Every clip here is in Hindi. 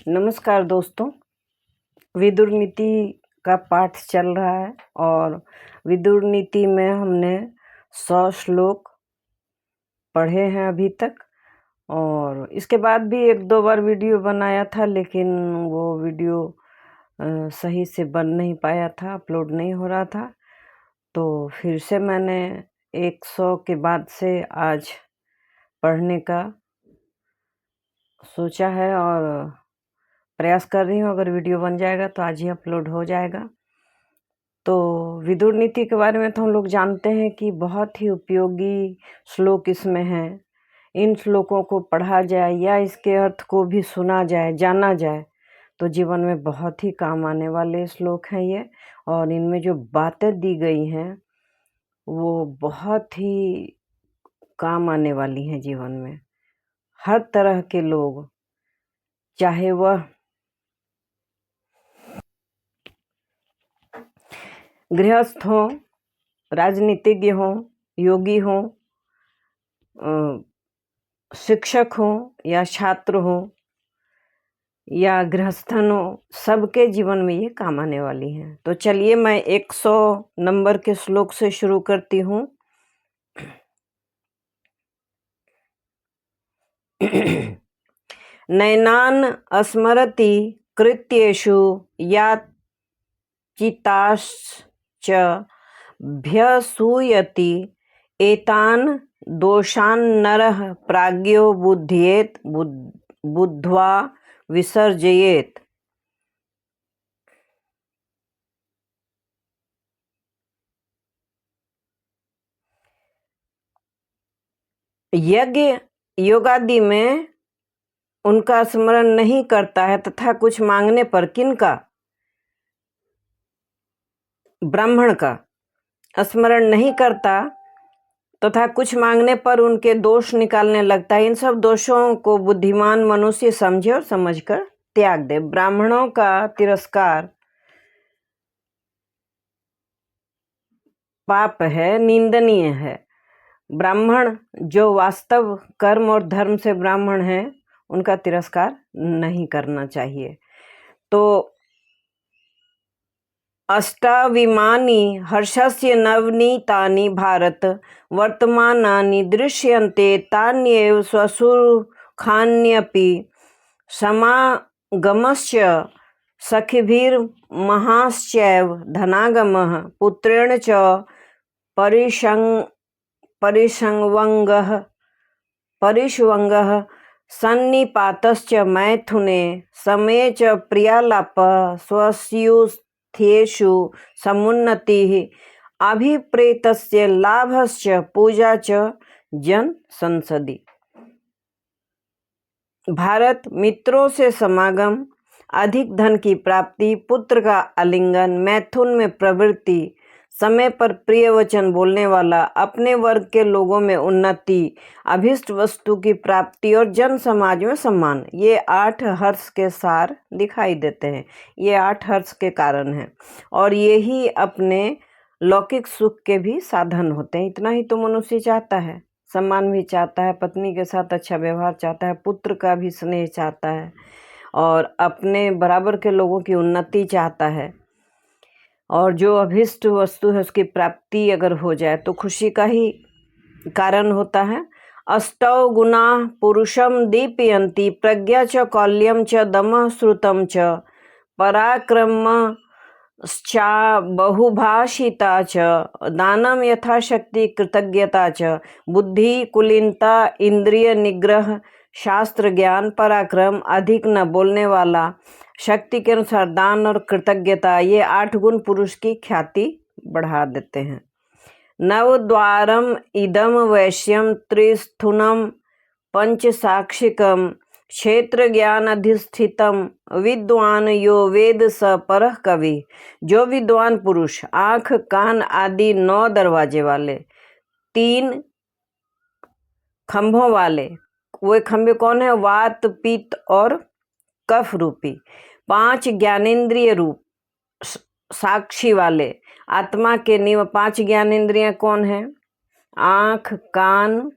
नमस्कार दोस्तों। विदुर नीति का पाठ चल रहा है और विदुर नीति में हमने 100 श्लोक पढ़े हैं अभी तक। और इसके बाद भी 1-2 बार वीडियो बनाया था, लेकिन वो वीडियो सही से बन नहीं पाया था, अपलोड नहीं हो रहा था। तो फिर से मैंने 100 के बाद से आज पढ़ने का सोचा है और प्रयास कर रही हूँ। अगर वीडियो बन जाएगा तो आज ही अपलोड हो जाएगा। तो विदुर नीति के बारे में तो हम लोग जानते हैं कि बहुत ही उपयोगी श्लोक इसमें हैं। इन श्लोकों को पढ़ा जाए या इसके अर्थ को भी सुना जाए, जाना जाए, तो जीवन में बहुत ही काम आने वाले श्लोक हैं ये। और इनमें जो बातें दी गई हैं वो बहुत ही काम आने वाली हैं जीवन में। हर तरह के लोग, चाहे वह गृहस्थ हों, राजनीतिज्ञ हों, योगी हों, शिक्षक हों या छात्र हों या गृहस्थन हो, सबके जीवन में ये काम आने वाली हैं। तो चलिए मैं 100 नंबर के श्लोक से शुरू करती हूँ। नैनान स्मरति कृत्येषु याचिताश्च भ्यसूयति एतान् दोषान् नरः प्राज्ञो बुध्येत बुद्ध्वा विसर्जयेत। यज्ञ योगादि में उनका स्मरण नहीं करता है तथा कुछ मांगने पर, किनका? ब्राह्मण का स्मरण नहीं करता तथा कुछ मांगने पर उनके दोष निकालने लगता है। इन सब दोषों को बुद्धिमान मनुष्य समझे और समझकर त्याग दे। ब्राह्मणों का तिरस्कार पाप है, निंदनीय है। ब्राह्मण जो वास्तव कर्म और धर्म से ब्राह्मण हैं, उनका तिरस्कार नहीं करना चाहिए। तो अष्टाविमानि हर्षस्य नवनीतानि भारत वर्तमानानि दृश्यन्ते तान्येव स्वसुखान्यपि समागमश्च सखिभिर्महाश्चैव धनागमः पुत्रेण च परिष्वङ्गः सन्निपातश्च मैथुने समये च प्रियालापः स्वस्यूस्थेषु समुन्नतिः अभिप्रेतस्य लाभश्च पूजा च जन संसदि। भारत, मित्रों से समागम, अधिक धन की प्राप्ति, पुत्र का आलिंगन, मैथुन में प्रवृत्ति, समय पर प्रिय वचन बोलने वाला, अपने वर्ग के लोगों में उन्नति, अभिष्ट वस्तु की प्राप्ति और जन समाज में सम्मान, ये 8 हर्ष के सार दिखाई देते हैं। ये 8 हर्ष के कारण हैं और यही अपने लौकिक सुख के भी साधन होते हैं। इतना ही तो मनुष्य चाहता है, सम्मान भी चाहता है, पत्नी के साथ अच्छा व्यवहार चाहता है, पुत्र का भी स्नेह चाहता है और अपने बराबर के लोगों की उन्नति चाहता है। और जो अभिष्ट वस्तु है उसकी प्राप्ति अगर हो जाए तो खुशी का ही कारण होता है। अष्टौ गुणा पुरुषम दीपयन्ति प्रज्ञा च कौल्यम च दमः श्रुतम च पराक्रम चा बहुभाषिता च दानम यथाशक्ति कृतज्ञता च बुद्धि कुलीनता इंद्रिय निग्रह शास्त्र ज्ञान पराक्रम अधिक न बोलने वाला शक्ति के अनुसार दान और कृतज्ञता, ये 8 गुण पुरुष की ख्याति बढ़ा देते हैं। नवद्वारम इदम वैश्यम त्रिस्थुनम पंचसाक्षिकम क्षेत्र ज्ञान अधिष्ठितम विद्वान यो वेद स परः कवि। जो विद्वान पुरुष आँख कान आदि 9 दरवाजे वाले, 3 खंभों वाले, वे खंभे कौन है? वात पित्त और कफ रूपी, 5 ज्ञानेंद्रिय रूप साक्षी वाले, आत्मा के 5 ज्ञानेंद्रियां कौन है? आँख, कान,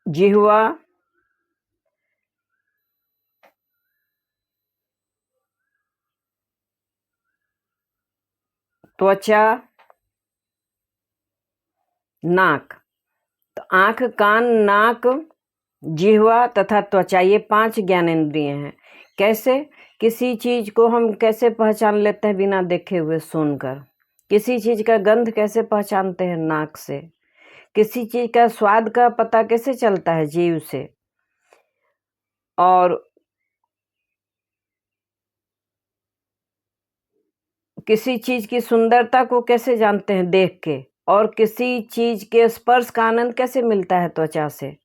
जिह्वा, त्वचा, नाक। तो आँख, कान, नाक, जिह्वा तथा त्वचा, ये 5 ज्ञानेंद्रिय हैं। कैसे? किसी चीज को हम कैसे पहचान लेते हैं? बिना देखे हुए, सुनकर। किसी चीज का गंध कैसे पहचानते हैं? नाक से। किसी चीज का स्वाद का पता कैसे चलता है? जीभ से। और किसी चीज की सुंदरता को कैसे जानते हैं? देख के। और किसी चीज के स्पर्श का आनंद कैसे मिलता है? त्वचा से।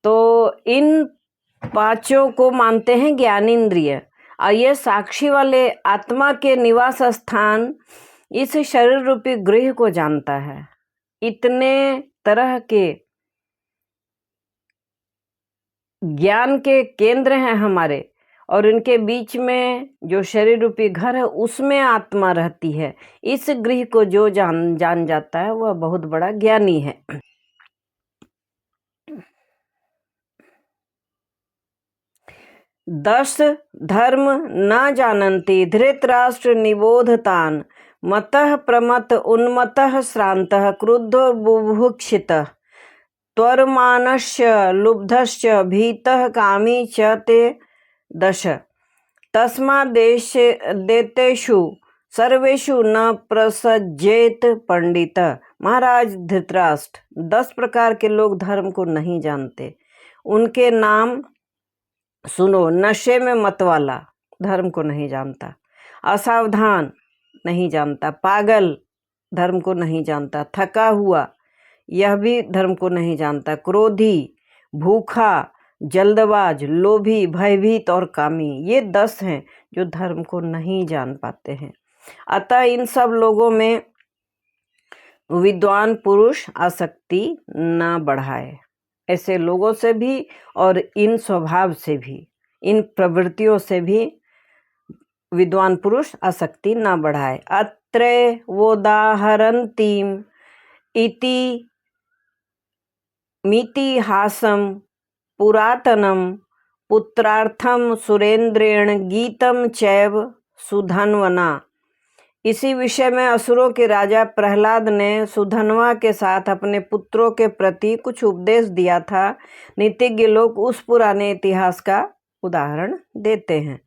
तो इन 5 को मानते हैं ज्ञानेंद्रिय। और ये साक्षी वाले आत्मा के निवास स्थान इस शरीर रूपी गृह को जानता है। इतने तरह के ज्ञान के केंद्र हैं हमारे, और इनके बीच में जो शरीर रूपी घर है उसमें आत्मा रहती है। इस गृह को जो जान जाता है वह बहुत बड़ा ज्ञानी है। दश धर्म न जानन्ति धृतराष्ट्र निबोधतान् मतः प्रमत उन्मतः श्रान्तः क्रुद्धो बुभुक्षितः त्वरमानस्य लुब्धश्च भीतः कामी च ते 10। तस्मादेतेषु सर्वेषु न प्रसज्जेत पंडित। महाराज धृतराष्ट्र, 10 प्रकार के लोग धर्म को नहीं जानते। उनके नाम सुनो। नशे में मत वाला धर्म को नहीं जानता, असावधान नहीं जानता, पागल धर्म को नहीं जानता, थका हुआ यह भी धर्म को नहीं जानता, क्रोधी, भूखा, जल्दबाज, लोभी, भयभीत और कामी, ये 10 हैं जो धर्म को नहीं जान पाते हैं। अतः इन सब लोगों में विद्वान पुरुष आसक्ति न बढ़ाए। ऐसे लोगों से भी और इन स्वभाव से भी, इन प्रवृत्तियों से भी विद्वान पुरुष आसक्ति न बढ़ाए। अत्रे वोदाहरन्तीम इति मितिहासम पुरातनम पुत्रार्थम सुरेंद्रेण गीतम चैव सुधन्वना। इसी विषय में असुरों के राजा प्रहलाद ने सुधन्वा के साथ अपने पुत्रों के प्रति कुछ उपदेश दिया था। नीतिज्ञ लोग उस पुराने इतिहास का उदाहरण देते हैं।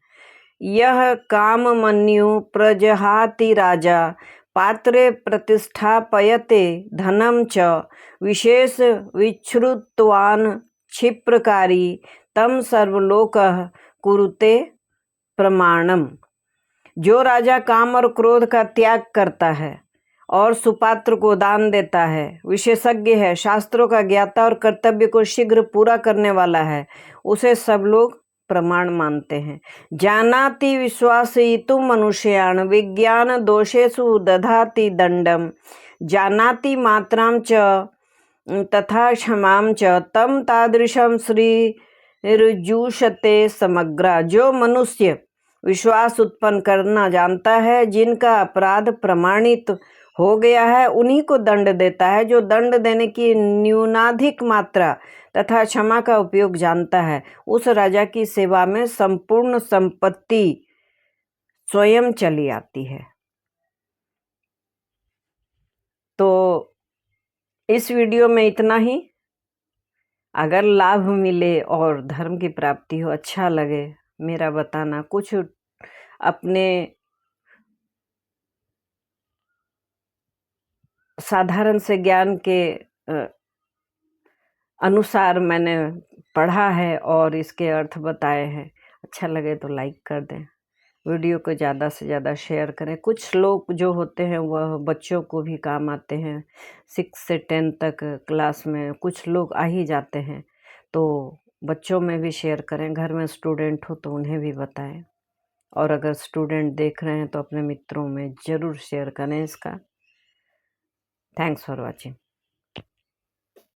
यह काममन्यु प्रजहाति राजा पात्रे प्रतिष्ठापयते धनम च विशेष विच्छ्रुतवान् क्षिप्रकारी तम सर्वलोकः कुरुते प्रमाणम। जो राजा काम और क्रोध का त्याग करता है और सुपात्र को दान देता है, विशेषज्ञ है, शास्त्रों का ज्ञाता और कर्तव्य को शीघ्र पूरा करने वाला है, उसे सब लोग प्रमाण मानते हैं। जानाति विश्वासयितुं मनुष्यान् विज्ञान दोषेषु दधाति दंडम जानाति मात्रां च तथा क्षमां च तम तादृशं श्री ऋजुषते समग्रा। जो मनुष्य विश्वास उत्पन्न करना जानता है, जिनका अपराध प्रमाणित हो गया है, उन्हीं को दंड देता है। जो दंड देने की न्यूनाधिक मात्रा तथा क्षमा का उपयोग जानता है, उस राजा की सेवा में संपूर्ण संपत्ति स्वयं चली आती है। तो इस वीडियो में इतना ही। अगर लाभ मिले और धर्म की प्राप्ति हो, अच्छा लगे, मेरा बताना। कुछ अपने साधारण से ज्ञान के अनुसार मैंने पढ़ा है और इसके अर्थ बताए हैं। अच्छा लगे तो लाइक कर दें, वीडियो को ज़्यादा से ज़्यादा शेयर करें। कुछ लोग जो होते हैं वह बच्चों को भी काम आते हैं। 6 से 10 तक क्लास में कुछ लोग आ ही जाते हैं, तो बच्चों में भी शेयर करें। घर में स्टूडेंट हो तो उन्हें भी बताएं, और अगर स्टूडेंट देख रहे हैं तो अपने मित्रों में ज़रूर शेयर करें इसका। Thanks for watching.